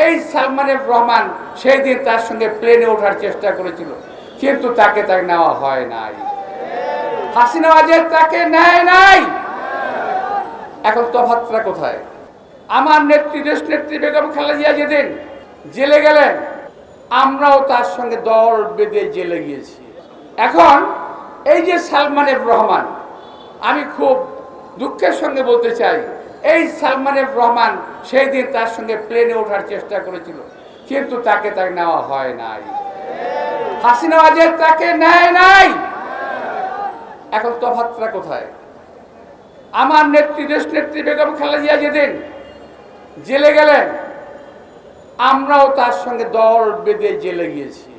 এই সালমান এফ রহমান সেই দিন তার সঙ্গে প্লেনে ওঠার চেষ্টা করেছিল, কিন্তু তাকে নেওয়া হয় নাই। হাসিনা ওয়াজেদ তাকে নেয় নাই। এখন তফাৎটা কোথায়? আমার নেত্রী, দেশ নেত্রী বেগম খালেদা জিয়া যেদিন জেলে গেলেন, আমরাও তার সঙ্গে দল বেঁধে জেলে গিয়েছি। এখন এই যে সালমান এফ রহমান, আমি খুব দুঃখের সঙ্গে বলতে চাই, এই সালমান এফ রহমান সেই দিন তার সঙ্গে প্লেনে ওঠার চেষ্টা করেছিল, কিন্তু তাকে নেওয়া হয় নাই। হাসিনা ওয়াজেদ তাকে নেয় নাই। এখন তফাৎটা কোথায়? আমার নেত্রী, দেশ নেত্রী বেগম খালেদা জিয়া যেদিন জেলে গেলেন, আমরাও তার সঙ্গে দল বেঁধে জেলে গিয়েছি।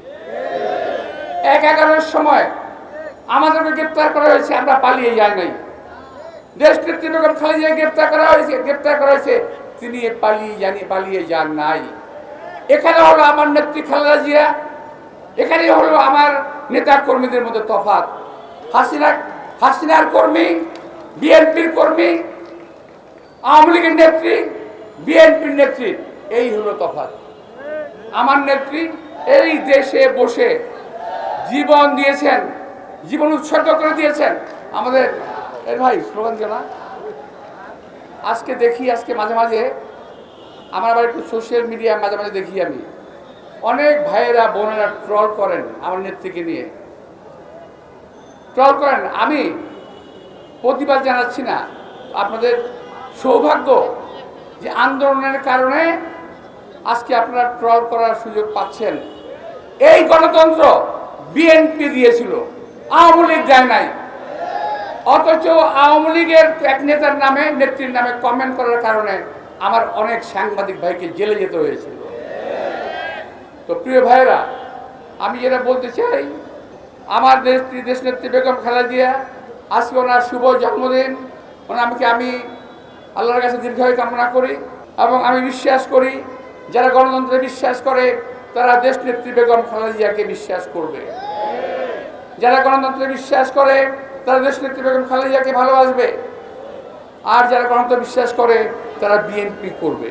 ১/১১-র সময় আমাদেরকে গ্রেপ্তার করা হয়েছে, আমরা পালিয়ে যাই নাই। দেশ নেত্রী বেগম খালেদা জিয়া গ্রেপ্তার করা হয়েছে, তিনি পালিয়ে যান নাই। এখানে হলো আমার নেত্রী খালেদা জিয়া, এখানে হলো আমার নেতা কর্মীদের মধ্যে তফাৎ। হাসিনার কর্মী, বিএনপির কর্মী, আওয়ামী লীগের নেত্রী, বিএনপির নেত্রী, এই হলো তফাৎ। আমার নেত্রী এই দেশে বসে জীবন দিয়েছেন, জীবন উৎসর্গ করে দিয়েছেন। আমাদের ভাই স্লোগান দিও না। আজকে দেখি, আজকে মাঝে মাঝে আমার আবার একটু সোশ্যাল মিডিয়া মাঝে মাঝে দেখি, আমি অনেক ভাইয়েরা বোনেরা ট্রল করেন আমার নেত্রীকে নিয়ে, ট্রল করেন। আমি প্রতিবাদ জানাচ্ছি না, আপনাদের সৌভাগ্য যে আন্দোলনের কারণে আজকে আপনারা ট্রল করার সুযোগ পাচ্ছেন। এই গণতন্ত্র বিএনপি দিয়েছিল, আওয়ামী লীগ দেয় নাই। অথচ আওয়ামী লীগের এক নেতার নামে, নেত্রীর নামে কমেন্ট করার কারণে আমার অনেক সাংবাদিক ভাইকে জেলে যেতে হয়েছিল। তো প্রিয় ভাইয়েরা, আমি যেটা বলতে চাই, আমার দেশ নেত্রী বেগম খালেদা জিয়া, আজকে ওনার শুভ জন্মদিন। আমি আল্লাহর কাছে দীর্ঘায়ু কামনা করি, এবং আমি বিশ্বাস করি যারা গণতন্ত্রে বিশ্বাস করে তারা দেশ নেত্রী বেগম খালেদা জিয়াকে বিশ্বাস করবে। যারা গণতন্ত্রে বিশ্বাস করে তারা দেশ নেত্রী বেগম খালেদা জিয়াকে ভালোবাসবে, আর যারা গণতন্ত্রে বিশ্বাস করে তারা বিএনপি করবে।